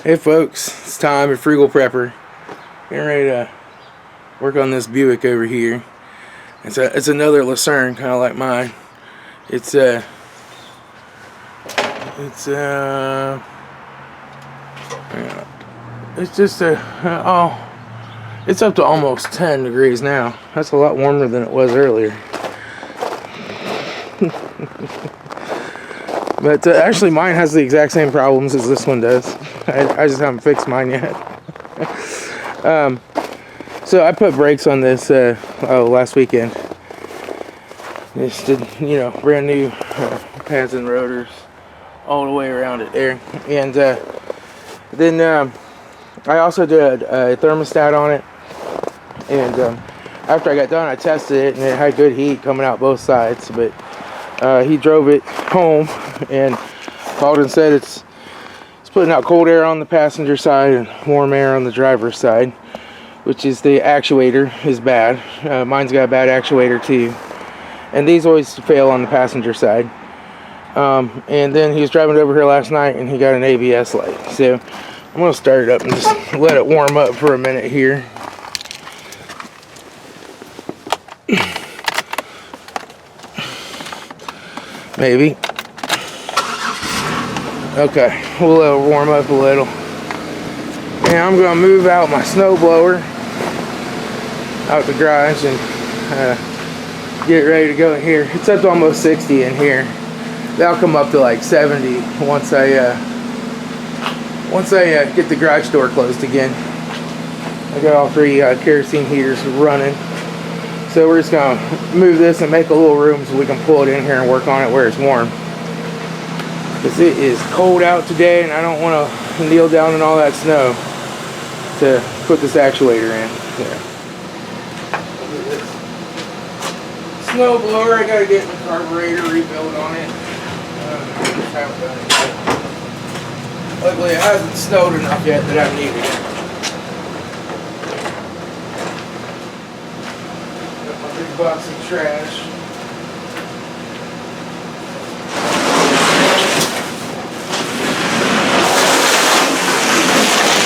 Hey folks, it's time at Frugal Prepper. Getting ready to work on this Buick over here. It's another Lucerne, kind of like mine. It's it's up to almost 10 degrees now. That's a lot warmer than it was earlier. But actually mine has the exact same problems as this one does. I just haven't fixed mine yet. So I put brakes on this last weekend. Just did, brand new pads and rotors all the way around it there. And then I also did a thermostat on it. And after I got done, I tested it, and it had good heat coming out both sides. But he drove it home and called and said it's putting out cold air on the passenger side and warm air on the driver's side, which is the actuator is bad. Mine's got a bad actuator too, and these always fail on the passenger side. And then he was driving over here last night and he got an ABS light, so I'm gonna start it up and just let it warm up for a minute here. Maybe. Okay, we'll let it warm up a little. And I'm gonna move out my snow blower out the garage and get it ready to go in here. It's up to almost 60 in here. That'll come up to like 70 once I get the garage door closed again. I got all three kerosene heaters running. So we're just gonna move this and make a little room so we can pull it in here and work on it where it's warm. Because it is cold out today and I don't want to kneel down in all that snow to put this actuator in. There. Snow blower, I gotta get the carburetor rebuilt on it. Just haven't done it yet. Luckily it hasn't snowed enough yet that I've needed it. Big box of trash.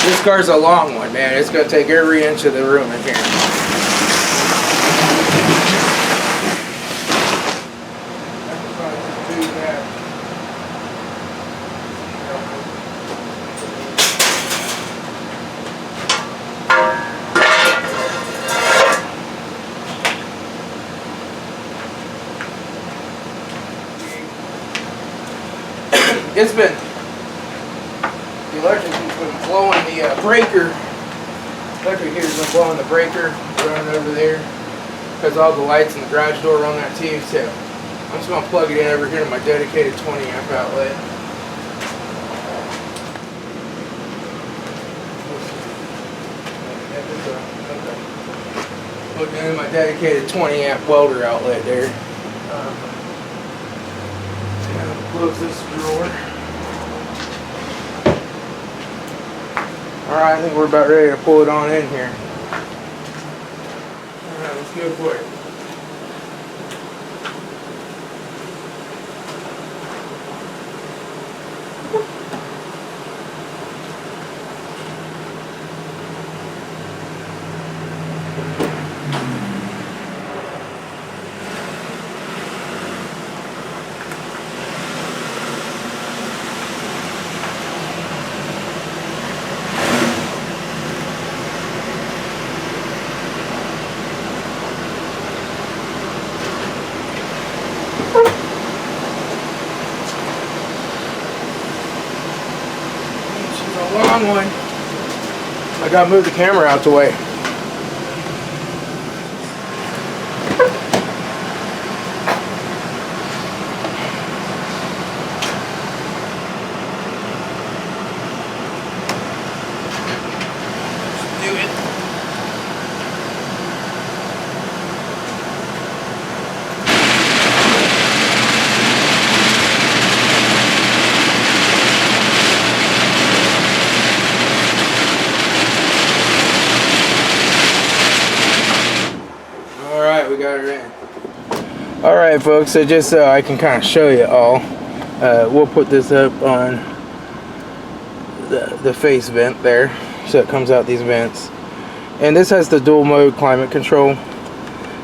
This car's a long one, man. It's gonna take every inch of the room in here. It's been, the electric's been blowing the breaker. Electric heater's been blowing the breaker running over there because all the lights in the garage door are on that too. So I'm just going to plug it in over here to my dedicated 20 amp outlet. Plugged in my dedicated 20 amp welder outlet there. Close this drawer. Alright, I think we're about ready to pull it on in here. Alright, let's go for it. Long one. I gotta move the camera out the way. Let's do it. We got her in. Alright folks, so just so I can kind of show you all, we'll put this up on the face vent there, so it comes out these vents. And this has the dual mode climate control,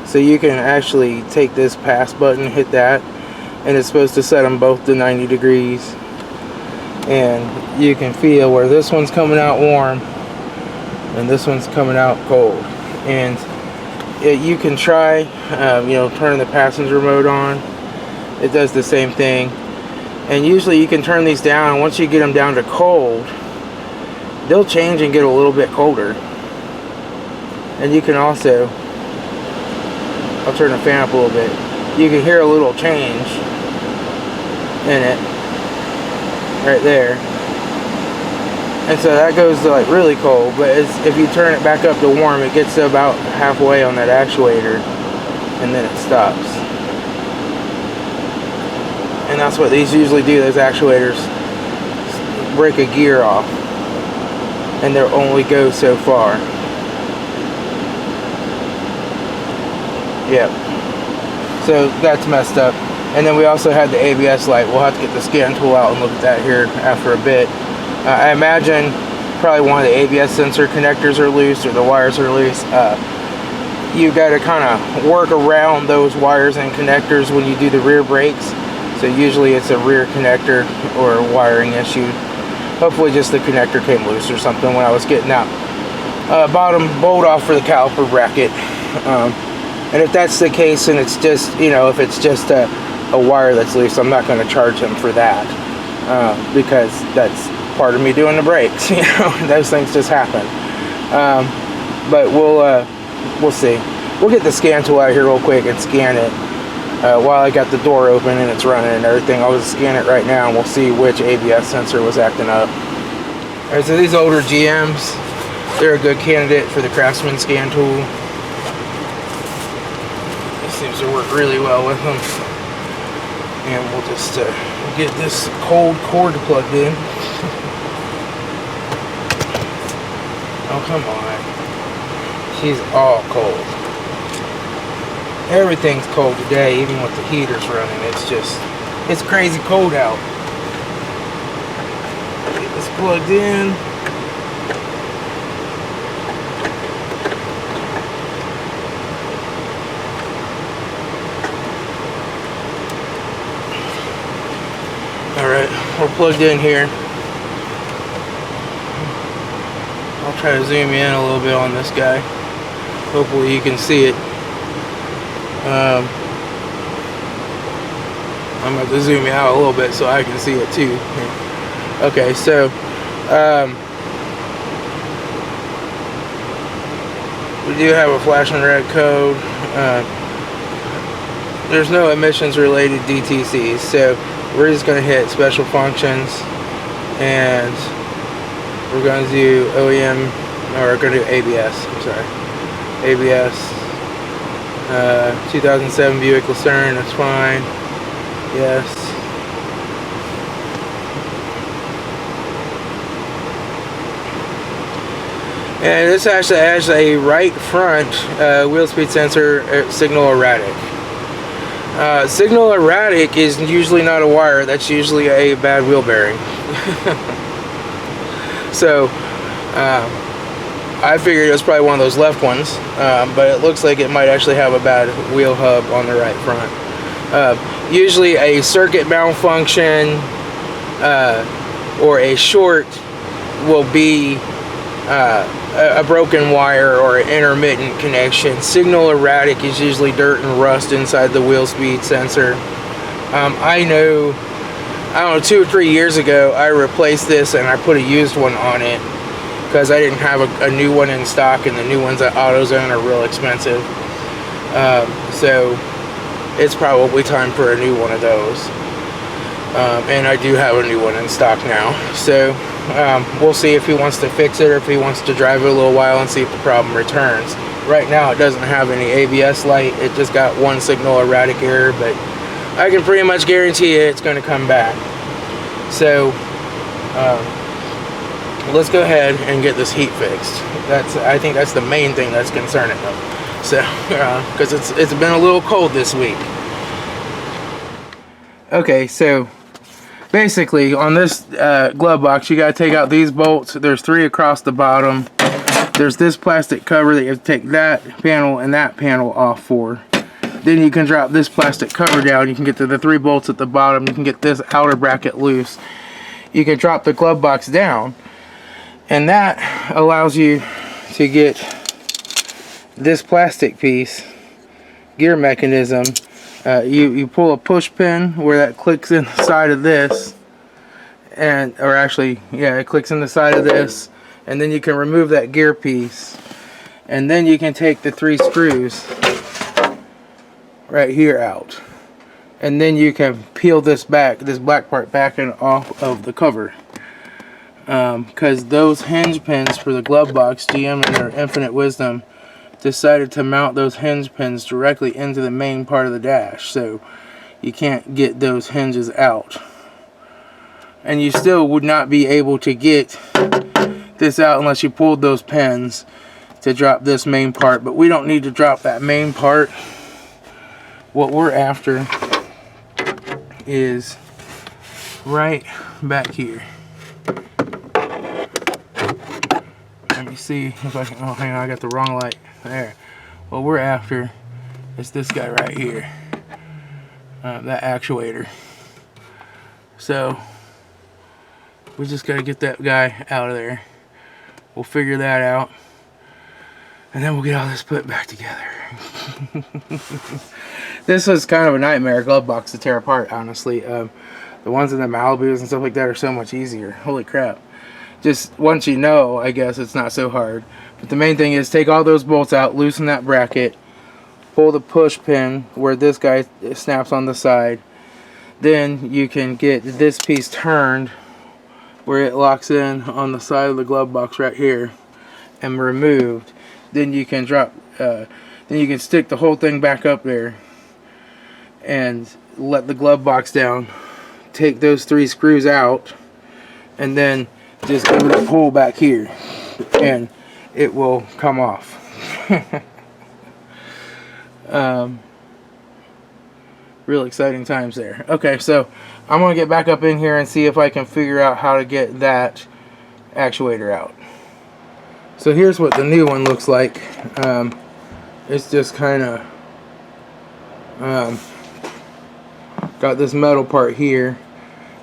so you can actually take this pass button, hit that, and it's supposed to set them both to 90 degrees. And you can feel where this one's coming out warm and this one's coming out cold. And you can try, you know, turn the passenger mode on. It does the same thing. And usually you can turn these down, and once you get them down to cold, they'll change and get a little bit colder. And you can also, I'll turn the fan up a little bit, you can hear a little change in it right there. And so that goes to like really cold, but if you turn it back up to warm, it gets to about halfway on that actuator, and then it stops. And that's what these usually do, those actuators break a gear off, and they'll only go so far. Yep. So that's messed up. And then we also had the ABS light. We'll have to get the scan tool out and look at that here after a bit. I imagine probably one of the ABS sensor connectors are loose, or the wires are loose. You got to kind of work around those wires and connectors when you do the rear brakes. So usually it's a rear connector or a wiring issue. Hopefully just the connector came loose or something when I was getting that bottom bolt off for the caliper bracket. And if that's the case, and it's just, you know, if it's just a wire that's loose, I'm not going to charge him for that, because that's part of me doing the brakes. You know, those things just happen. But we'll see. We'll get the scan tool out here real quick and scan it while I got the door open and it's running and everything. I'll just scan it right now and we'll see which ABS sensor was acting up. Alright, so these older GMs, they're a good candidate for the Craftsman scan tool. It seems to work really well with them. And we'll just get this cold cord plugged in. Oh, come on. She's all cold. Everything's cold today, even with the heaters running. It's crazy cold out. Get this plugged in. Alright, we're plugged in here. I'll try to zoom in a little bit on this guy. Hopefully you can see it. I'm going to zoom out a little bit so I can see it too. Okay, so we do have a flashing red code. There's no emissions related DTCs, so we're just going to hit special functions, and we're going to do OEM, or we're going to do ABS. I'm sorry, ABS. 2007 Buick Lucerne, that's fine. Yes. And this actually has a right front wheel speed sensor signal erratic. Signal erratic is usually not a wire, that's usually a bad wheel bearing. So I figured it was probably one of those left ones, but it looks like it might actually have a bad wheel hub on the right front. Usually a circuit malfunction or a short will be a broken wire or an intermittent connection. Signal erratic is usually dirt and rust inside the wheel speed sensor. I don't know, 2 or 3 years ago I replaced this and I put a used one on it because I didn't have a new one in stock, and the new ones at AutoZone are real expensive. So it's probably time for a new one of those. And I do have a new one in stock now. So we'll see if he wants to fix it or if he wants to drive it a little while and see if the problem returns. Right now it doesn't have any ABS light. It just got one signal erratic error, but I can pretty much guarantee you it's going to come back. So let's go ahead and get this heat fixed. I think that's the main thing that's concerning them. So, because it's been a little cold this week. Okay, so basically on this glove box, you got to take out these bolts. There's 3 across the bottom. There's this plastic cover that you have to take that panel and that panel off for. Then you can drop this plastic cover down. You can get to the 3 bolts at the bottom. You can get this outer bracket loose. You can drop the glove box down, and that allows you to get this plastic piece, gear mechanism. You pull a push pin where that clicks in the side of this, or actually, yeah, it clicks in the side of this, and then you can remove that gear piece, and then you can take the 3 screws right here out, and then you can peel this back, this black part back and off of the cover, because those hinge pins for the glove box, GM in their infinite wisdom decided to mount those hinge pins directly into the main part of the dash, so you can't get those hinges out, and you still would not be able to get this out unless you pulled those pins to drop this main part. But we don't need to drop that main part. What we're after is right back here. Let me see if I can, oh hang on, I got the wrong light. There. What we're after is this guy right here. That actuator. So we just gotta get that guy out of there. We'll figure that out, and then we'll get all this put back together. This was kind of a nightmare glove box to tear apart, honestly. The ones in the Malibus and stuff like that are so much easier. Holy crap. Just once you know, I guess it's not so hard. But the main thing is take all those bolts out, loosen that bracket, pull the push pin where this guy snaps on the side. Then you can get this piece turned where it locks in on the side of the glove box right here and removed. Then you can drop, then you can stick the whole thing back up there and let the glove box down. Take those 3 screws out and then just give it a pull back here and it will come off. Real exciting times there. Okay, so I'm going to get back up in here and see if I can figure out how to get that actuator out. So here's what the new one looks like. It's just kind of got this metal part here,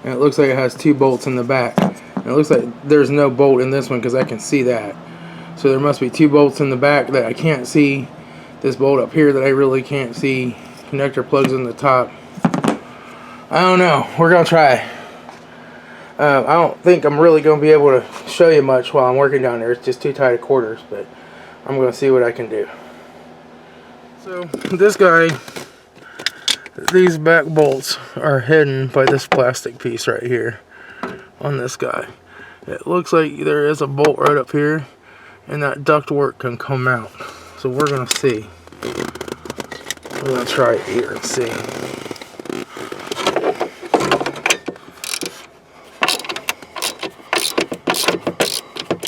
and it looks like it has 2 bolts in the back. And it looks like there's no bolt in this one because I can see that. So there must be 2 bolts in the back that I can't see. This bolt up here that I really can't see. Connector plugs in the top. I don't know. We're gonna try. I don't think I'm really gonna be able to show you much while I'm working down there. It's just too tight of quarters, but I'm gonna see what I can do. So this guy, these back bolts are hidden by this plastic piece right here on this guy. It looks like there is a bolt right up here, and that ductwork can come out. So we're gonna see. I'm gonna try it here and see.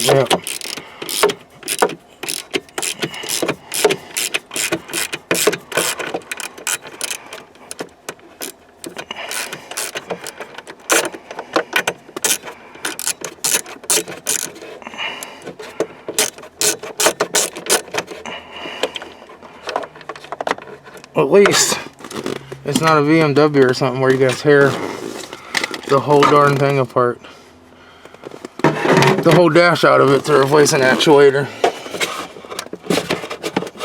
Yeah. At least it's not a BMW or something where you gotta tear the whole darn thing apart. The whole dash out of it to replace an actuator.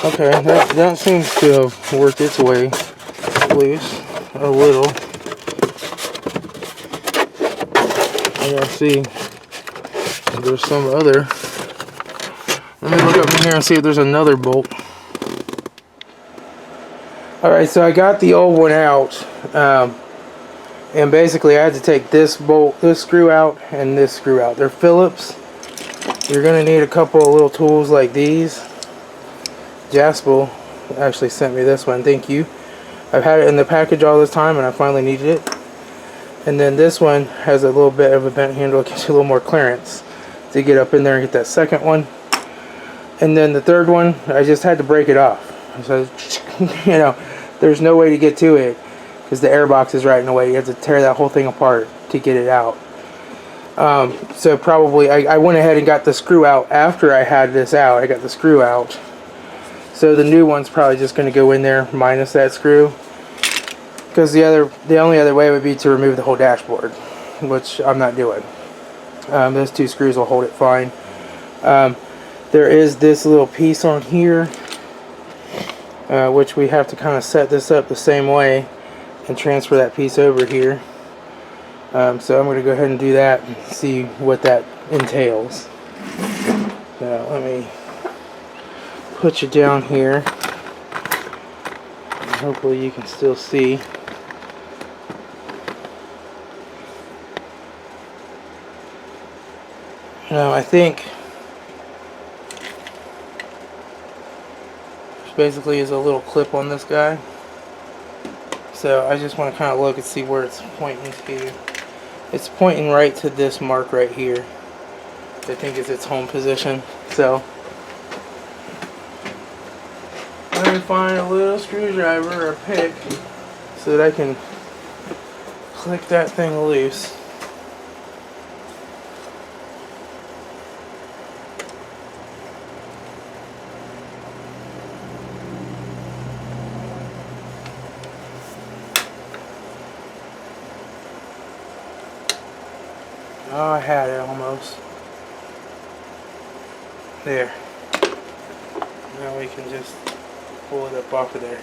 Okay, that seems to have worked its way loose a little. I gotta see if there's some other. Let me look up in here and see if there's another bolt. Alright, so I got the old one out, and basically I had to take this bolt, this screw out, and this screw out. They're Phillips. You're going to need a couple of little tools like these. Jaspel actually sent me this one, thank you. I've had it in the package all this time and I finally needed it. And then this one has a little bit of a bent handle, it gives you a little more clearance to get up in there and get that second one. And then the third one, I just had to break it off. So, there's no way to get to it because the air box is right in the way. You have to tear that whole thing apart to get it out. So probably I went ahead and got the screw out after I had this out. I got the screw out. So the new one's probably just going to go in there minus that screw. Because the only other way would be to remove the whole dashboard, which I'm not doing. Those two screws will hold it fine. There is this little piece on here, which we have to kind of set this up the same way and transfer that piece over here. So I'm going to go ahead and do that and see what that entails. So let me put you down here. Hopefully you can still see. Now I think basically is a little clip on this guy. So I just want to kind of look and see where it's pointing to. It's pointing right to this mark right here. I think is its home position. So let me find a little screwdriver or a pick so that I can click that thing loose. Oh, I had it almost. There. Now we can just pull it up off of there.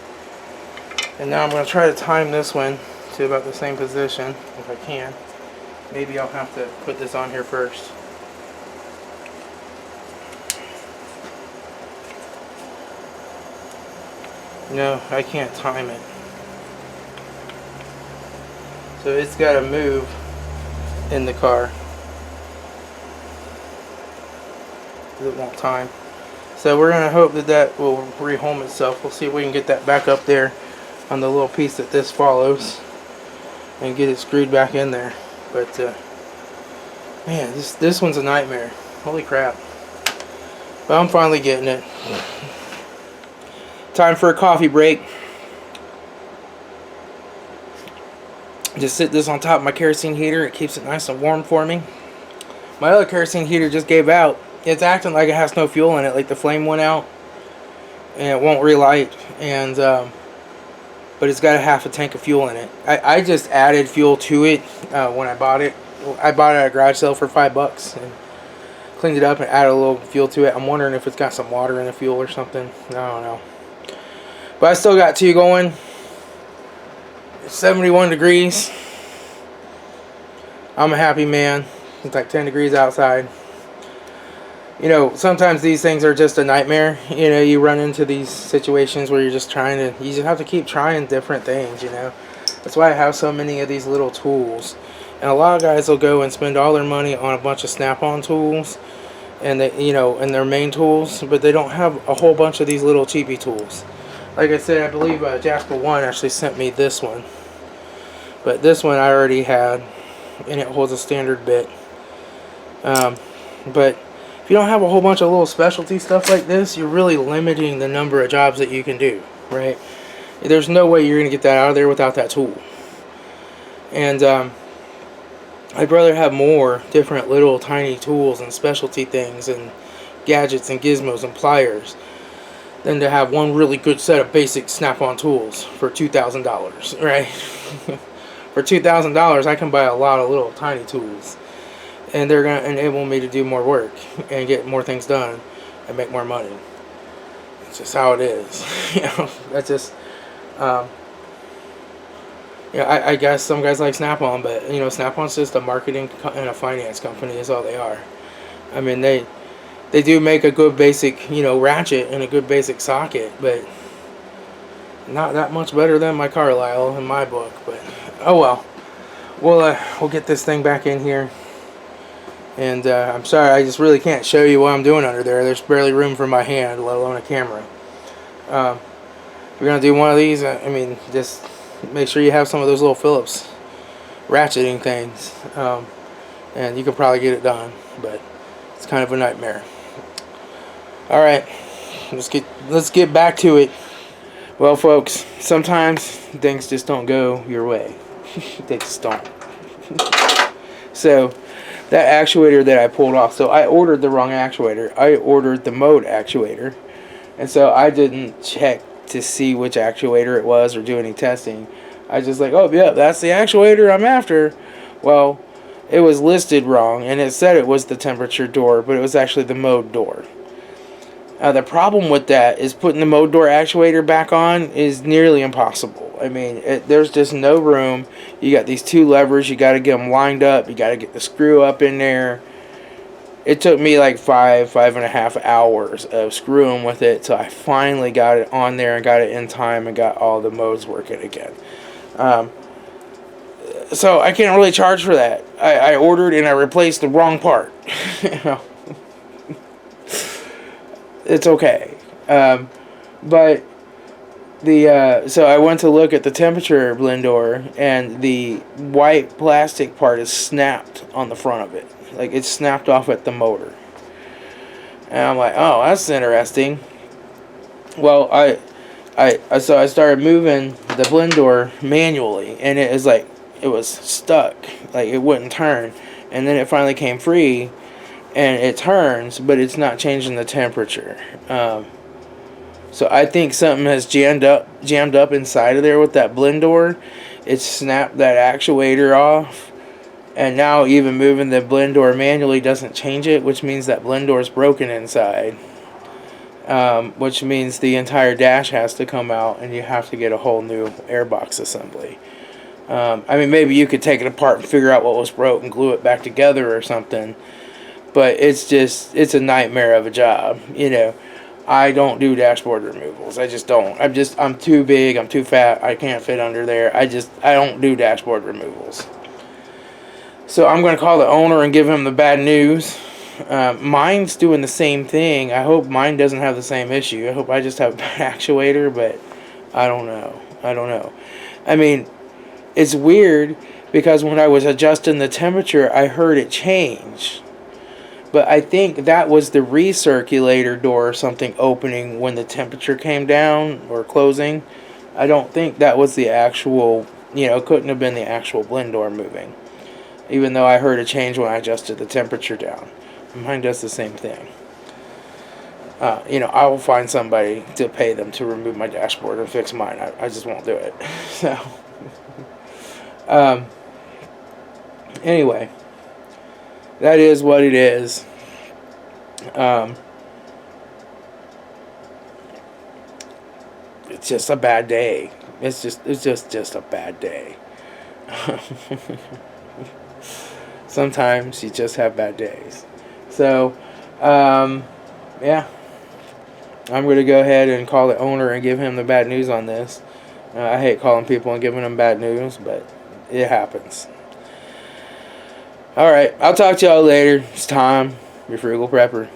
And now I'm going to try to time this one to about the same position, if I can. Maybe I'll have to put this on here first. No, I can't time it. So it's got to move in the car. It won't time. So we're going to hope that that will rehome itself. We'll see if we can get that back up there on the little piece that this follows and get it screwed back in there. But man, this one's a nightmare. Holy crap. But I'm finally getting it. Time for a coffee break. Just sit this on top of my kerosene heater. It keeps it nice and warm for me. My other kerosene heater just gave out. It's acting like it has no fuel in it, like the flame went out and it won't relight, and but it's got a half a tank of fuel in it. I just added fuel to it when I bought it. I bought it at a garage sale for $5 and cleaned it up and added a little fuel to it. I'm wondering if it's got some water in the fuel or something. I don't know. But I still got two going. It's 71 degrees. I'm a happy man. It's like 10 degrees outside. You know, sometimes these things are just a nightmare. You know, you run into these situations where you're just you just have to keep trying different things, you know. That's why I have so many of these little tools. And a lot of guys will go and spend all their money on a bunch of snap-on tools and they, you know, and their main tools, but they don't have a whole bunch of these little cheapy tools. Like I said, I believe Jasper One actually sent me this one. But this one I already had, and it holds a standard bit. But if you don't have a whole bunch of little specialty stuff like this, you're really limiting the number of jobs that you can do, right? There's no way you're going to get that out of there without that tool. And I'd rather have more different little tiny tools and specialty things and gadgets and gizmos and pliers than to have one really good set of basic snap-on tools for $2,000, right? For $2,000, I can buy a lot of little tiny tools. And they're going to enable me to do more work and get more things done and make more money. It's just how it is. You know, that's just, yeah, I guess some guys like Snap-on, but, you know, Snap-on's just a marketing and a finance company is all they are. I mean, they do make a good basic, you know, ratchet and a good basic socket, but not that much better than my Carlisle in my book. But, oh well. We'll get this thing back in here. And I'm sorry, I just really can't show you what I'm doing under there. There's barely room for my hand, let alone a camera. If you're going to do one of these, I mean, just make sure you have some of those little Phillips ratcheting things. And you can probably get it done, but it's kind of a nightmare. Alright, let's get back to it. Well, folks, sometimes things just don't go your way. They just don't. So that actuator that I pulled off, so I ordered the wrong actuator. I ordered the mode actuator, and so I didn't check to see which actuator it was or do any testing. I just like, oh yeah, that's the actuator I'm after. Well, it was listed wrong, and it said it was the temperature door, but it was actually the mode door. The problem with that is putting the mode door actuator back on is nearly impossible. I mean, there's just no room. You got these two levers. You got to get them lined up. You got to get the screw up in there. It took me like 5.5 hours of screwing with it till I finally got it on there and got it in time and got all the modes working again. So I can't really charge for that. I ordered and I replaced the wrong part. You know, it's okay. But so I went to look at the temperature blend door, and the white plastic part is snapped on the front of it. Like, it's snapped off at the motor. And I'm like, oh, that's interesting. Well, so I started moving the blend door manually, and it was stuck. Like, it wouldn't turn. And then it finally came free, and it turns, but it's not changing the temperature. So I think something has jammed up inside of there with that blend door. It snapped that actuator off, and now even moving the blend door manually doesn't change it, which means that blend door is broken inside. Which means the entire dash has to come out, and you have to get a whole new airbox assembly. I mean, maybe you could take it apart and figure out what was broke and glue it back together or something. But it's a nightmare of a job, you know. I don't do dashboard removals. I just don't. I'm too big. I'm too fat. I can't fit under there. I don't do dashboard removals. So I'm going to call the owner and give him the bad news. Mine's doing the same thing. I hope mine doesn't have the same issue. I hope I just have a bad actuator, but I don't know. I mean, it's weird because when I was adjusting the temperature, I heard it change. But I think that was the recirculator door or something opening when the temperature came down or closing. I don't think that was the actual, it couldn't have been the actual blend door moving. Even though I heard a change when I adjusted the temperature down. Mine does the same thing. I will find somebody to pay them to remove my dashboard and fix mine. I just won't do it. So, anyway. That is what it is. It's just a bad day. It's just a bad day. Sometimes you just have bad days. So, yeah. I'm going to go ahead and call the owner and give him the bad news on this. I hate calling people and giving them bad news, but it happens. Alright, I'll talk to y'all later. It's Tom, your frugal prepper.